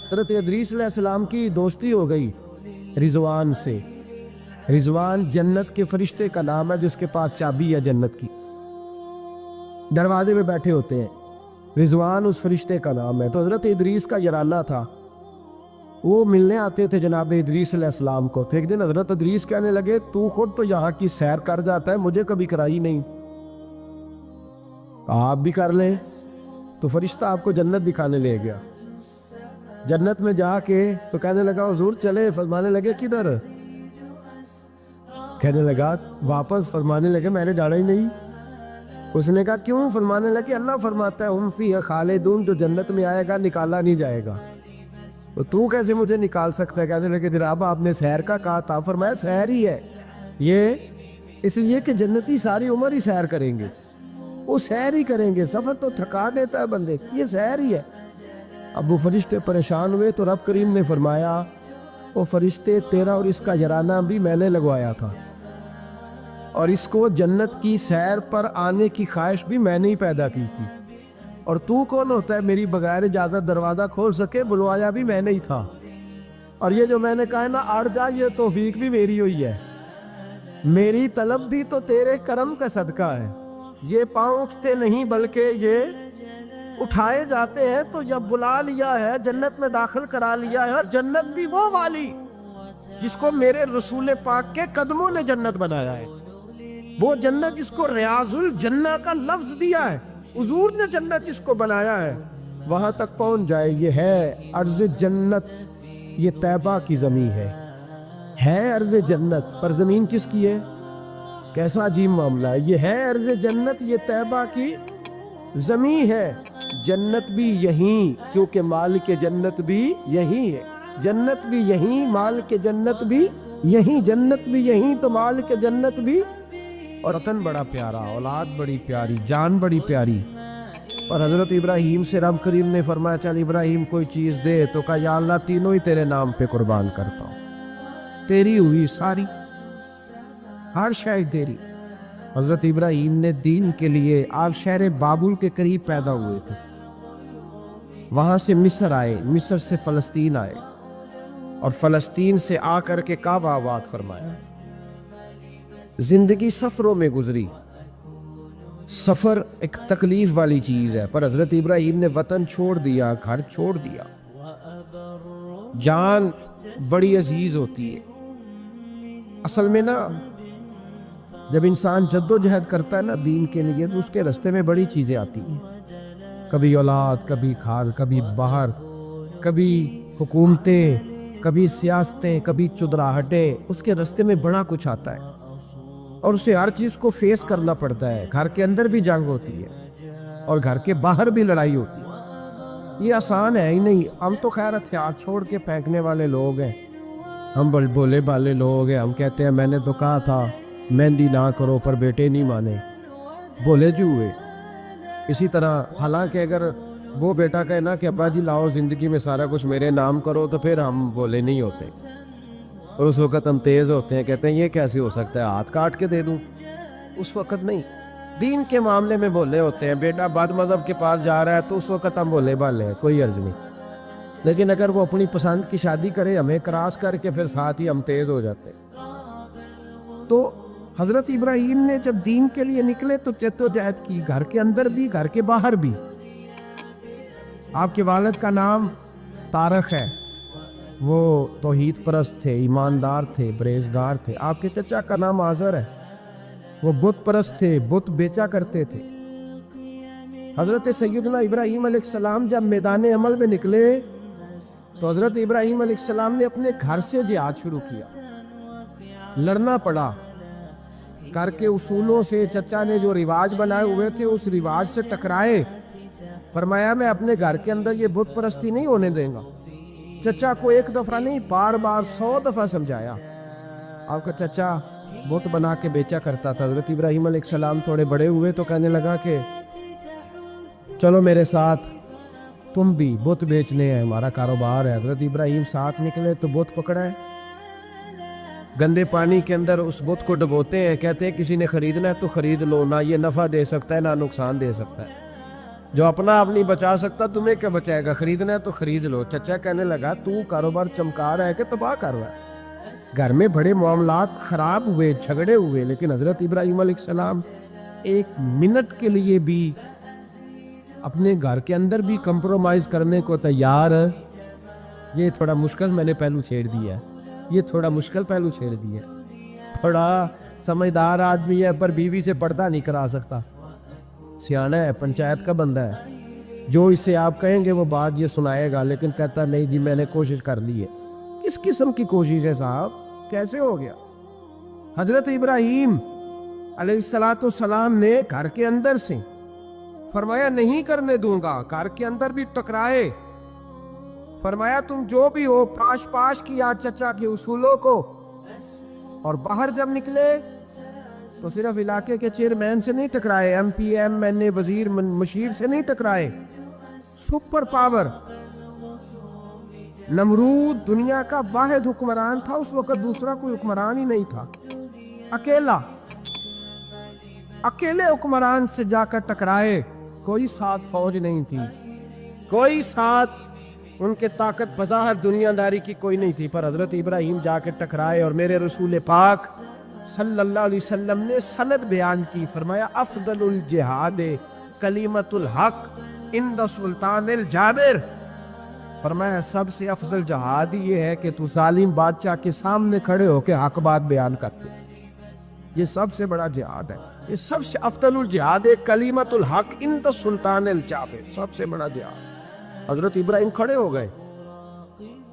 حضرت ادریس علیہ السلام کی دوستی ہو گئی رضوان سے. رضوان جنت کے فرشتے کا نام ہے جس کے پاس چابی ہے جنت کی, دروازے میں بیٹھے ہوتے ہیں. رضوان اس فرشتے کا نام ہے. تو حضرت ادریس کا یارانہ تھا, وہ ملنے آتے تھے جناب ادریس علیہ السلام کو. تو ایک دن حضرت ادریس کہنے لگے تو خود تو یہاں کی سیر کر جاتا ہے, مجھے کبھی کرائی نہیں, آپ بھی کر لیں. تو فرشتہ آپ کو جنت دکھانے لے گیا. جنت میں جا کے تو کہنے لگا حضور چلے. فرمانے لگے کدھر؟ کہنے لگا واپس. فرمانے لگے میں نے جانا ہی نہیں. اس نے کہا کیوں؟ فرمانے لگے اللہ فرماتا ہے ہم فیہ خالدون, جو جنت میں آئے گا نکالا نہیں جائے گا. تو کیسے مجھے نکال سکتا ہے؟ کہنے لگے جناب آپ نے سیر کا کہا تھا. فرمایا سیر ہی ہے یہ, اس لیے کہ جنتی ساری عمر ہی سیر کریں گے, وہ سیر ہی کریں گے, سفر تو تھکا دیتا ہے بندے, یہ سیر ہی ہے. اب وہ فرشتے پریشان ہوئے تو رب کریم نے فرمایا وہ فرشتے تیرا اور اس کا یارانہ بھی میں نے لگوایا تھا, اور اس کو جنت کی سیر پر آنے کی خواہش بھی میں نے ہی پیدا کی تھی. اور تو کون ہوتا ہے میری بغیر اجازت دروازہ کھول سکے؟ بلوایا بھی میں نے ہی تھا. اور یہ جو میں نے کہا نا اڑ جا, یہ توفیق بھی میری ہوئی ہے, میری طلب بھی تو تیرے کرم کا صدقہ ہے. یہ پاؤں اٹھتے نہیں بلکہ یہ اٹھائے جاتے ہیں. تو جب بلا لیا ہے, جنت میں داخل کرا لیا ہے, اور جنت بھی وہ والی جس کو میرے رسول پاک کے قدموں نے جنت بنایا ہے, وہ جنت جس کو ریاض الجنہ کا لفظ دیا ہے, حضور نے جنت جس کو بنایا ہے, وہاں تک پہنچ جائے. یہ ہے ارض جنت, یہ طیبہ کی زمین ہے ارض جنت. پر زمین کس کی ہے؟ کیسا عجیب معاملہ ہے. یہ ہے ارض جنت, یہ طیبہ کی زمین ہے، جنت بھی یہیں، کیونکہ مالک جنت بھی یہیں ہے، جنت بھی یہیں، مالک جنت بھی یہیں، جنت بھی یہیں تو مالک جنت بھی۔ اور وطن بڑا پیارا، اولاد بڑی پیاری، جان بڑی پیاری۔ اور حضرت ابراہیم سے رب کریم نے فرمایا چل ابراہیم کوئی چیز دے، تو کہا یا اللہ تینوں ہی تیرے نام پہ قربان کرتا ہوں، تیری ہوئی ساری، ہر شے تیری۔ حضرت ابراہیم نے دین کے لیے، آپ شہر بابل کے قریب پیدا ہوئے تھے، وہاں سے مصر آئے، مصر سے فلسطین آئے، اور فلسطین سے آ کر کے کعبہ آباد فرمایا۔ زندگی سفروں میں گزری، سفر ایک تکلیف والی چیز ہے، پر حضرت ابراہیم نے وطن چھوڑ دیا، گھر چھوڑ دیا۔ جان بڑی عزیز ہوتی ہے اصل میں نا، جب انسان جد و جہد کرتا ہے نا دین کے لیے، تو اس کے راستے میں بڑی چیزیں آتی ہیں، کبھی اولاد، کبھی کھال، کبھی باہر، کبھی حکومتیں، کبھی سیاستیں، کبھی چدراہٹیں، اس کے راستے میں بڑا کچھ آتا ہے، اور اسے ہر چیز کو فیس کرنا پڑتا ہے۔ گھر کے اندر بھی جنگ ہوتی ہے اور گھر کے باہر بھی لڑائی ہوتی ہے، یہ آسان ہے ہی نہیں۔ ہم تو خیر ہتھیار چھوڑ کے پھینکنے والے لوگ ہیں، ہم بولے بالے لوگ ہیں، ہم کہتے ہیں میں نے تو کہا تھا مہندی نہ کرو، پر بیٹے نہیں مانے، بولے جو ہوئے۔ اسی طرح حالانکہ اگر وہ بیٹا کہے نا کہ ابا جی لاؤ زندگی میں سارا کچھ میرے نام کرو، تو پھر ہم بولے نہیں ہوتے، اور اس وقت ہم تیز ہوتے ہیں، کہتے ہیں یہ کیسے ہو سکتا ہے، ہاتھ کاٹ کے دے دوں۔ اس وقت نہیں، دین کے معاملے میں بولے ہوتے ہیں۔ بیٹا بد مذہب کے پاس جا رہا ہے تو اس وقت ہم بولے بالے ہیں، کوئی عرض نہیں، لیکن اگر وہ اپنی پسند کی شادی کرے ہمیں کراس کر کے، پھر ساتھ ہی ہم تیز ہو جاتے ہیں۔ تو حضرت ابراہیم نے جب دین کے لیے نکلے تو جد و جہد کی، گھر کے اندر بھی گھر کے باہر بھی۔ آپ کے والد کا نام طارق ہے، وہ توحید پرست تھے، ایماندار تھے، پرہیزگار تھے۔ آپ کے چچا کا نام آزر ہے، وہ بت پرست تھے، بت بیچا کرتے تھے۔ حضرت سیدنا ابراہیم علیہ السلام جب میدان عمل میں نکلے تو حضرت ابراہیم علیہ السلام نے اپنے گھر سے جہاد شروع کیا، لڑنا پڑا، گھر کے اصولوں سے، چچا نے جو رواج بنائے ہوئے تھے اس رواج سے ٹکرائے۔ فرمایا میں اپنے گھر کے اندر یہ بت پرستی نہیں ہونے دیں گا۔ چچا کو ایک دفعہ نہیں، بار بار 100 دفعہ سمجھایا۔ آپ کا چچا بت بنا کے بیچا کرتا تھا۔ حضرت ابراہیم علیہ السلام تھوڑے بڑے ہوئے تو کہنے لگا کہ چلو میرے ساتھ، تم بھی بت بیچنے ہیں، ہمارا کاروبار ہے۔ حضرت ابراہیم ساتھ نکلے تو بت پکڑا ہے، گندے پانی کے اندر اس بت کو ڈبوتے ہیں، کہتے ہیں کسی نے خریدنا ہے تو خرید لو، نہ یہ نفع دے سکتا ہے نہ نقصان دے سکتا ہے، جو اپنا آپ نہیں بچا سکتا تمہیں کیا بچائے گا، خریدنا ہے تو خرید لو۔ چچا کہنے لگا تو کاروبار چمکا رہا ہے کہ تباہ کر رہا ہے۔ گھر میں بڑے معاملات خراب ہوئے، جھگڑے ہوئے، لیکن حضرت ابراہیم علیہ السلام ایک منٹ کے لیے بھی اپنے گھر کے اندر بھی کمپرومائز کرنے کو تیار۔ یہ تھوڑا مشکل میں نے پہلو چھیڑ دیا ہے، یہ تھوڑا مشکل پہلو چھیڑ دیا ہے، تھوڑا سمجھدار آدمی ہے پر بیوی سے پردہ نہیں کرا سکتا، سیانہ ہے، پنچایت کا بندہ ہے، جو اس سے آپ کہیں گے وہ بات یہ سنائے گا، لیکن کہتا نہیں جی میں نے کوشش کر لی ہے۔ کس قسم کی کوشش ہے صاحب، کیسے ہو گیا؟ حضرت ابراہیم علیہ السلام نے گھر کے اندر سے فرمایا نہیں کرنے دوں گا، گھر کے اندر بھی ٹکرائے، فرمایا تم جو بھی ہو پاش پاش کیا چچا کے اصولوں کو، اور باہر جب نکلے تو صرف علاقے کے چیئرمین سے نہیں ٹکرائے، ایم پی ایم این اے وزیر مشیر سے نہیں ٹکرائے، سپر پاور نمرود دنیا کا واحد حکمران تھا اس وقت، دوسرا کوئی حکمران ہی نہیں تھا، اکیلے حکمران سے جا کر ٹکرائے، کوئی ساتھ فوج نہیں تھی، کوئی ساتھ ان کے طاقت بظاہر دنیا داری کی کوئی نہیں تھی، پر حضرت ابراہیم جا کے ٹکرائے، اور میرے رسول پاک صلی اللہ علیہ وسلم نے سند بیان کی، فرمایا افضل الجہاد کلمۃ الحق عند سلطان الجابر، فرمایا سب سے افضل جہاد یہ ہے کہ تو ظالم بادشاہ کے سامنے کھڑے ہو کے حق بات بیان کرتے، یہ سب سے بڑا جہاد ہے، یہ سب سے افضل الجہاد کلمۃ الحق عند سلطان الجابر، سب سے بڑا جہاد۔ حضرت ابراہیم کھڑے ہو گئے،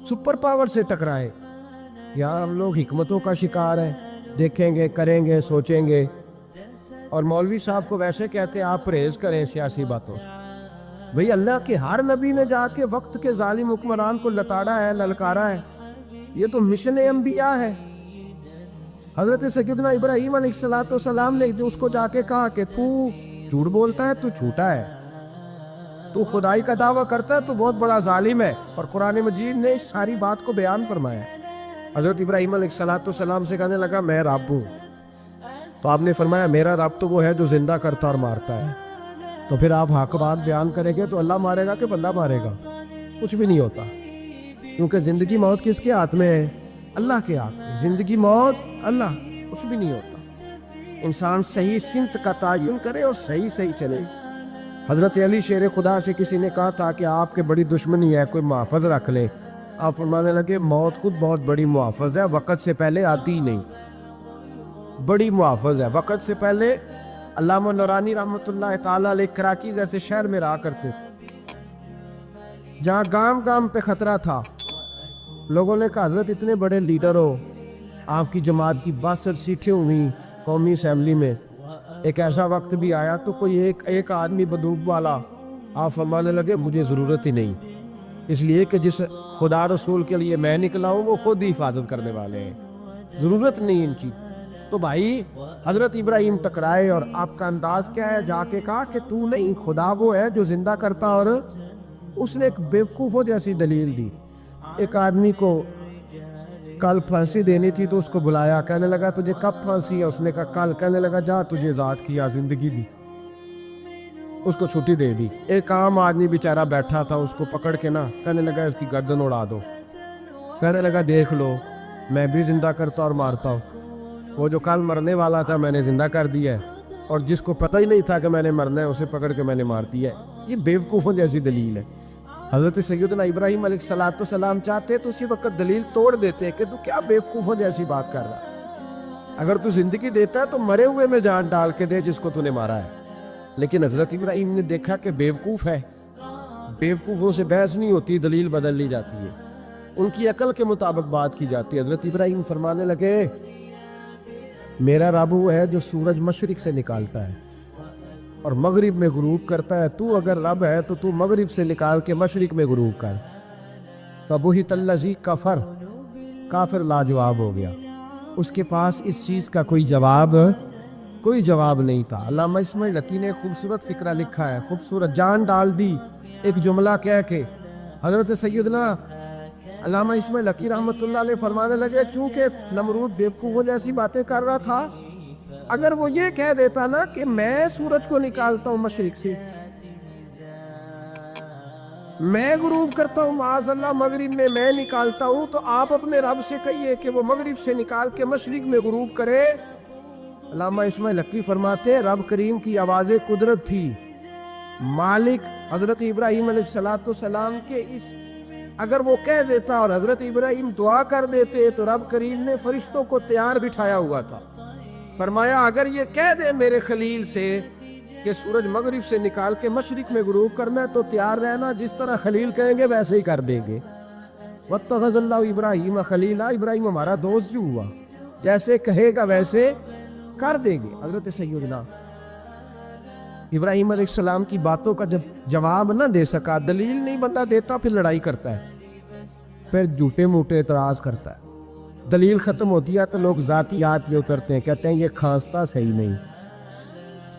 سپر پاور سے ٹکرائے۔ یہاں ہم لوگ حکمتوں کا شکار ہیں، دیکھیں گے، کریں گے، سوچیں گے، اور مولوی صاحب کو ویسے کہتے ہیں آپ پرہیز کریں سیاسی باتوں سے. بھئی اللہ کے ہر نبی نے جا کے وقت کے ظالم حکمران کو لتاڑا ہے, للکارا ہے. یہ تو مشن انبیاء ہے. حضرت سیدنا ابراہیم علیہ السلام نے اس کو جا کے کہا کہ تو جھوٹ بولتا ہے, تو جھوٹا ہے, تو خدائی کا دعویٰ کرتا ہے, تو بہت بڑا ظالم ہے. اور قرآن مجید نے اس ساری بات کو بیان فرمایا. حضرت ابراہیم علیہ السلام سے کہنے لگا میں رب ہوں. تو آپ نے فرمایا میرا رب تو وہ ہے جو زندہ کرتا اور مارتا ہے. تو پھر آپ حق بات بیان کریں گے تو اللہ مارے گا کہ بندہ مارے گا؟ کچھ بھی نہیں ہوتا, کیونکہ زندگی موت کس کے ہاتھ میں ہے؟ اللہ کے ہاتھ میں. زندگی موت اللہ, کچھ بھی نہیں ہوتا. انسان صحیح سمت کا تعین کرے اور صحیح چلے. حضرت علی شیر خدا سے کسی نے کہا تھا کہ آپ کے بڑی دشمنی ہے, کوئی محافظ رکھ لے. آپ فرمانے لگے موت خود بہت بڑی محافظ ہے, وقت سے پہلے آتی ہی نہیں. بڑی محافظ ہے, وقت سے پہلے. علامہ نورانی رحمۃ اللہ تعالیٰ علیہ کراچی جیسے شہر میں رہا کرتے تھے, جہاں گام گام پہ خطرہ تھا. لوگوں نے کہا حضرت اتنے بڑے لیڈر ہو, آپ کی جماعت کی 62 سیٹیں ہوئیں قومی اسمبلی میں, ایک ایسا وقت بھی آیا تو کوئی ایک آدمی بندوق والا. آپ فرمانے لگے مجھے ضرورت ہی نہیں, اس لیے کہ جس خدا رسول کے لیے میں نکلا ہوں وہ خود ہی حفاظت کرنے والے ہیں, ضرورت نہیں ان کی. تو بھائی حضرت ابراہیم ٹکرائے اور آپ کا انداز کیا ہے؟ جا کے کہا کہ تو نہیں, خدا وہ ہے جو زندہ کرتا. اور اس نے ایک بیوقوفوں جیسی دلیل دی. ایک آدمی کو کل پھانسی دینی تھی تو اس کو بلایا, کہنے لگا تجھے کب پھانسی ہے؟ اس نے کہا کل. کہنے لگا جا تجھے ذات کیا زندگی دی, اس کو چھٹی دے دی. ایک عام آدمی بیچارہ بیٹھا تھا, اس کو پکڑ کے نا کہنے لگا اس کی گردن اڑا دو. کہنے لگا دیکھ لو میں بھی زندہ کرتا اور مارتا ہوں. وہ جو کل مرنے والا تھا میں نے زندہ کر دیا ہے, اور جس کو پتہ ہی نہیں تھا کہ میں نے مرنا ہے اسے پکڑ کے میں نے مار دیا ہے. یہ بیوقوفوں جیسی دلیل ہے. حضرت سیدنا ابراہیم علیہ السلام چاہتے تو اسی وقت دلیل توڑ دیتے کہ تو کیا بیوقوفوں جیسی بات کر رہا, اگر تو زندگی دیتا ہے تو مرے ہوئے میں جان ڈال کے دے جس کو تو نے مارا ہے. لیکن حضرت ابراہیم نے دیکھا کہ بیوقوف ہے, بیوقوفوں سے بحث نہیں ہوتی, دلیل بدل لی جاتی ہے, ان کی عقل کے مطابق بات کی جاتی ہے. حضرت ابراہیم فرمانے لگے میرا رب وہ ہے جو سورج مشرق سے نکالتا ہے اور مغرب میں غروب کرتا ہے. تو اگر رب ہے تو تو مغرب سے نکال کے مشرق میں غروب کر. فبہت الذی کفر, کافر لاجواب ہو گیا, اس کے پاس اس چیز کا کوئی جواب نہیں تھا. علامہ اسماعیل حقی نے خوبصورت فقرہ لکھا ہے, خوبصورت جان ڈال دی ایک جملہ کہہ کے. حضرت سیدنا علامہ اسماعیل حقی رحمۃ اللہ علیہ فرمانے لگے چونکہ نمرود بیوقوفوں جیسی باتیں کر رہا تھا, اگر وہ یہ کہہ دیتا نا کہ میں سورج کو نکالتا ہوں مشرق سے, میں غروب کرتا ہوں معاذ اللہ مغرب میں, میں نکالتا ہوں, تو آپ اپنے رب سے کہیے کہ وہ مغرب سے نکال کے مشرق میں غروب کرے. علامہ اسماعیل حقی فرماتے ہیں رب کریم کی آواز قدرت تھی, مالک حضرت ابراہیم علیہ السلام کے اس, اگر وہ کہہ دیتا اور حضرت ابراہیم دعا کر دیتے تو رب کریم نے فرشتوں کو تیار بٹھایا ہوا تھا. فرمایا اگر یہ کہہ دے میرے خلیل سے کہ سورج مغرب سے نکال کے مشرق میں غروب کرنا ہے تو تیار رہنا, جس طرح خلیل کہیں گے ویسے ہی کر دیں گے. واتخذ اللہ ابراہیم خلیلا, ابراہیم ہمارا دوست جو ہوا, جیسے کہے گا ویسے کر دیں گے. حضرت سیدنا ابراہیم علیہ السلام کی باتوں کا جب جواب نہ دے سکا, دلیل نہیں بندہ دیتا, پھر لڑائی کرتا ہے, پھر جھوٹے موٹے اعتراض کرتا ہے. دلیل ختم ہوتی ہے تو لوگ ذاتیات میں اترتے ہیں, کہتے ہیں یہ کھانستا صحیح نہیں,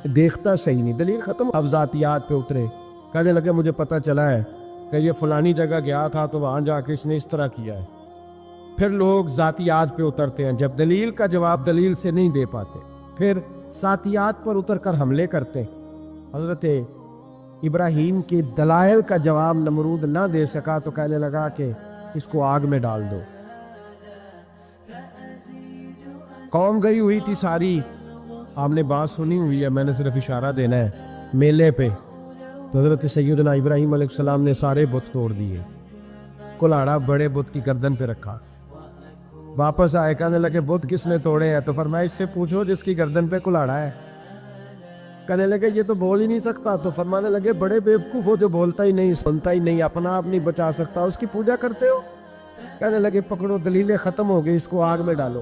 دیکھتا صحیح نہیں. دلیل ختم, اب ذاتیات پہ اترے, کہنے لگے مجھے پتہ چلا ہے کہ یہ فلانی جگہ گیا تھا تو وہاں جا کے اس نے اس طرح کیا ہے. پھر لوگ ذاتیات پہ اترتے ہیں, جب دلیل کا جواب دلیل سے نہیں دے پاتے پھر ذاتیات پر اتر کر حملے کرتے. حضرت ابراہیم کے دلائل کا جواب نمرود نہ دے سکا تو کہنے لگا کہ اس کو آگ میں ڈال دو. قوم گئی ہوئی تھی ساری, آپ نے بات سنی ہوئی ہے, میں نے صرف اشارہ دینا ہے, میلے پہ. تو حضرت سیدنا ابراہیم علیہ السلام نے سارے بت توڑ دیے, کلاڑا بڑے بت کی گردن پہ رکھا. واپس آئے, کہنے لگے بت کس نے توڑے ہیں؟ تو فرمایا اس سے پوچھو جس کی گردن پہ کلاڑا ہے. کہنے لگے یہ تو بول ہی نہیں سکتا. تو فرمانے لگے بڑے بیوقوف ہو, جو بولتا ہی نہیں, سنتا ہی نہیں, اپنا آپ نہیں بچا سکتا, اس کی پوجا کرتے ہو. کہنے لگے پکڑو, دلیلیں ختم ہو گئی, اس کو آگ میں ڈالو.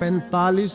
45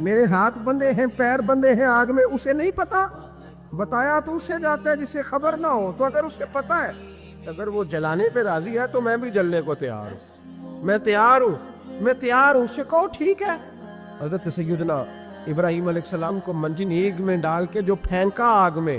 میرے ہاتھ بندھے ہیں پیر بندھے ہیں آگ میں، اسے نہیں پتا؟ بتایا تو اسے جاتا ہے جسے خبر نہ ہو، تو اگر اسے پتا ہے، اگر وہ جلانے پہ راضی ہے تو میں بھی جلنے کو تیار ہوں، میں تیار ہوں، میں تیار ہوں، اسے کہو ٹھیک ہے۔ حضرت سیدنا ابراہیم علیہ السلام کو منجنیگ میں ڈال کے جو پھینکا آگ میں،